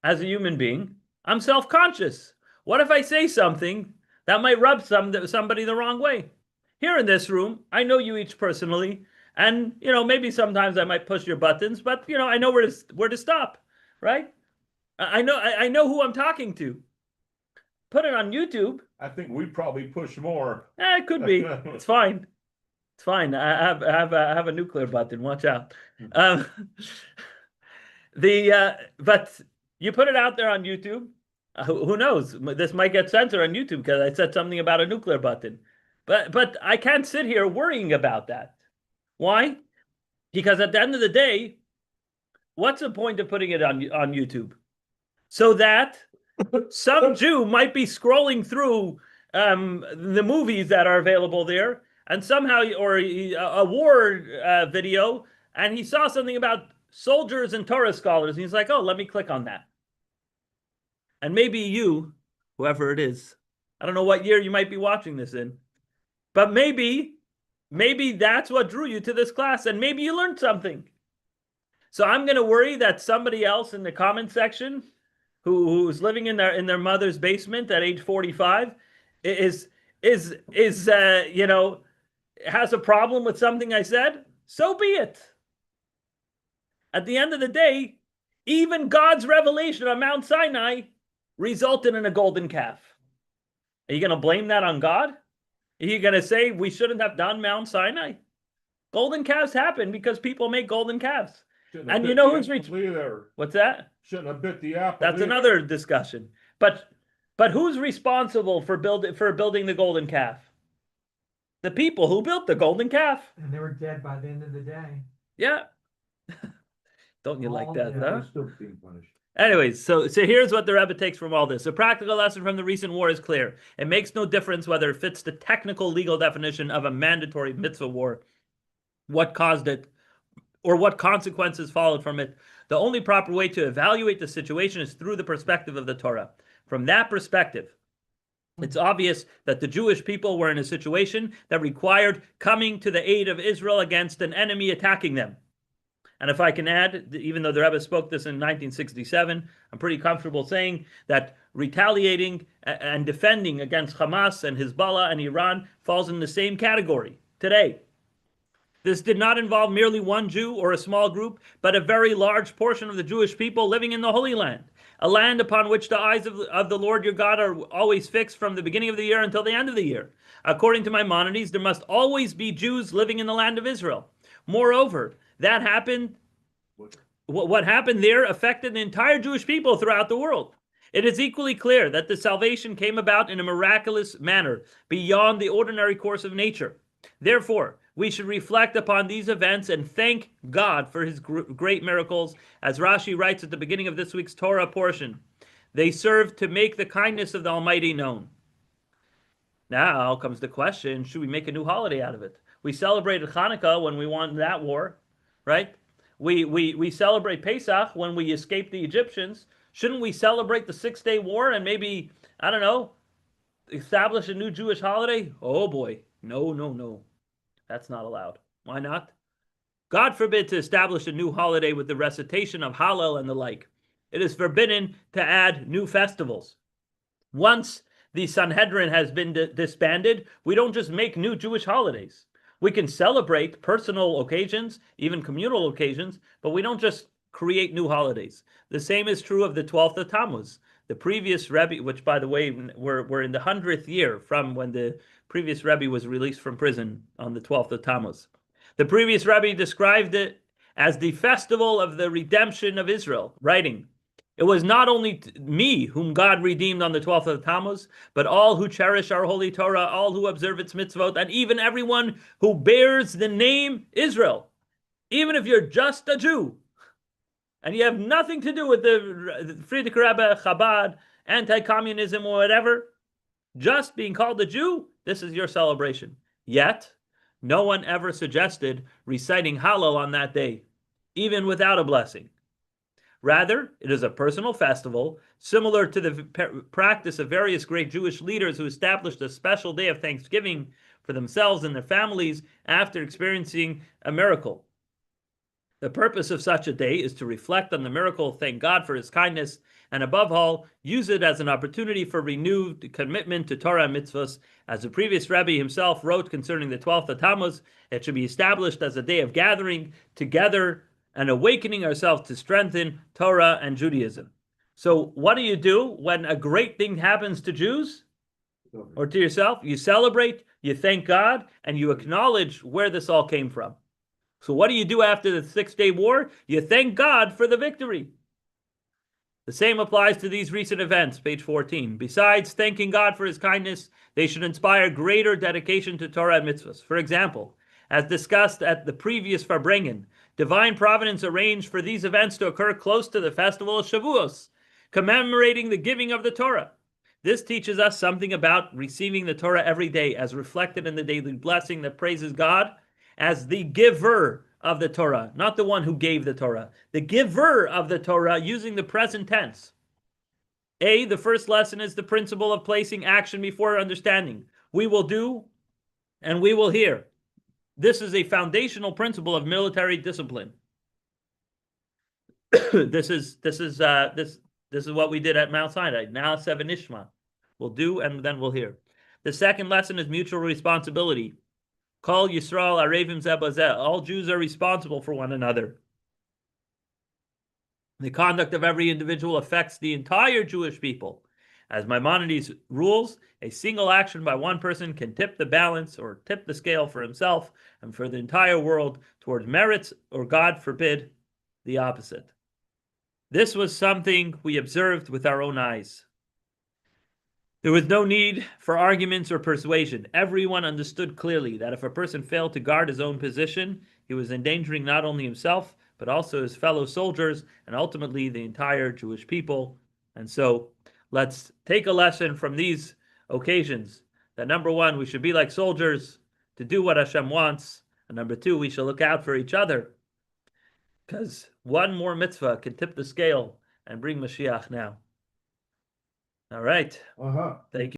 as a human being, I'm self-conscious. What if I say something that might rub somebody the wrong way? Here in this room, I know you each personally, and maybe sometimes I might push your buttons, but I know where to stop, right? I know who I'm talking to. Put it on YouTube. I think we probably push more. It could be. It's fine. It's fine. I have a nuclear button. Watch out. But you put it out there on YouTube. Who knows? This might get censored on YouTube because I said something about a nuclear button. But I can't sit here worrying about that. Why? Because at the end of the day, what's the point of putting it on YouTube? So that some Jew might be scrolling through the movies that are available there, and somehow, or a war video, and he saw something about soldiers and Torah scholars, and he's like, "Oh, let me click on that." And maybe you, whoever it is, I don't know what year you might be watching this in, but maybe that's what drew you to this class, and maybe you learned something. So I'm going to worry that somebody else in the comment section who's living in their mother's basement at age 45 has a problem with something I said. So be it. At the end of the day, even God's revelation on Mount Sinai resulted in a golden calf. Are you going to blame that on God? Are you going to say we shouldn't have done Mount Sinai? Golden calves happen because people make golden calves. And you know who's what's that? Shouldn't have bit the apple. That's another discussion. But who's responsible for building the golden calf? The people who built the golden calf. And they were dead by the end of the day. Yeah. Don't you like that, huh? They're still being punished. Anyways, so here's what the Rebbe takes from all this. A practical lesson from the recent war is clear. It makes no difference whether it fits the technical legal definition of a mandatory mitzvah war, what caused it, or what consequences followed from it. The only proper way to evaluate the situation is through the perspective of the Torah. From that perspective, it's obvious that the Jewish people were in a situation that required coming to the aid of Israel against an enemy attacking them. And if I can add, even though the Rebbe spoke this in 1967, I'm pretty comfortable saying that retaliating and defending against Hamas and Hezbollah and Iran falls in the same category today. This did not involve merely one Jew or a small group, but a very large portion of the Jewish people living in the Holy Land, a land upon which the eyes of the Lord your God are always fixed from the beginning of the year until the end of the year. According to Maimonides, there must always be Jews living in the land of Israel. Moreover, that happened. What happened there affected the entire Jewish people throughout the world. It is equally clear that the salvation came about in a miraculous manner beyond the ordinary course of nature. Therefore, we should reflect upon these events and thank God for his great miracles. As Rashi writes at the beginning of this week's Torah portion, they serve to make the kindness of the Almighty known. Now comes the question, should we make a new holiday out of it? We celebrated Hanukkah when we won that war, right? we celebrate Pesach when we escape the Egyptians. Shouldn't we celebrate the 6-day war and maybe, I don't know, establish a new Jewish holiday? Oh boy. No, no, no. That's not allowed. Why not? God forbid to establish a new holiday with the recitation of Hallel and the like. It is forbidden to add new festivals. Once the Sanhedrin has been disbanded, we don't just make new Jewish holidays. We can celebrate personal occasions, even communal occasions, but we don't just create new holidays. The same is true of the 12th of Tammuz. The previous Rebbe, which by the way, we're in the 100th year from when the previous Rebbe was released from prison on the 12th of Tammuz. The previous Rebbe described it as the festival of the redemption of Israel, writing, "It was not only me whom God redeemed on the 12th of Tammuz, but all who cherish our holy Torah, all who observe its mitzvot, and even everyone who bears the name Israel. Even if you're just a Jew, and you have nothing to do with the Friedrich Rebbe, Chabad, anti-communism, or whatever, just being called a Jew, this is your celebration." Yet, no one ever suggested reciting Hallel on that day, even without a blessing. Rather, it is a personal festival, similar to the practice of various great Jewish leaders who established a special day of thanksgiving for themselves and their families after experiencing a miracle. The purpose of such a day is to reflect on the miracle, thank God for his kindness, and above all, use it as an opportunity for renewed commitment to Torah and mitzvahs. As the previous Rebbe himself wrote concerning the 12th of Tammuz, it should be established as a day of gathering together and awakening ourselves to strengthen Torah and Judaism. So what do you do when a great thing happens to Jews or to yourself? You celebrate, you thank God, and you acknowledge where this all came from. So what do you do after the 6-day war? You thank God for the victory. The same applies to these recent events, page 14. Besides thanking God for his kindness, they should inspire greater dedication to Torah and mitzvahs. For example, as discussed at the previous Farbrengen, divine providence arranged for these events to occur close to the festival of Shavuos, commemorating the giving of the Torah. This teaches us something about receiving the Torah every day, as reflected in the daily blessing that praises God as the giver of the Torah, not the one who gave the Torah, the giver of the Torah using the present tense. The first lesson is the principle of placing action before understanding. We will do and we will hear. This is a foundational principle of military discipline. This is what we did at Mount Sinai. Now Seven Ishma. We'll do and then we'll hear. The second lesson is mutual responsibility. Kol Yisrael Arevim Zeh Bazeh. All Jews are responsible for one another. The conduct of every individual affects the entire Jewish people. As Maimonides rules, a single action by one person can tip the balance or tip the scale for himself and for the entire world towards merits, or God forbid, the opposite. This was something we observed with our own eyes. There was no need for arguments or persuasion. Everyone understood clearly that if a person failed to guard his own position, he was endangering not only himself, but also his fellow soldiers, and ultimately the entire Jewish people. And so, let's take a lesson from these occasions. That number one, we should be like soldiers to do what Hashem wants. And number two, we shall look out for each other. Because one more mitzvah can tip the scale and bring Mashiach now. All right. Uh-huh. Thank you.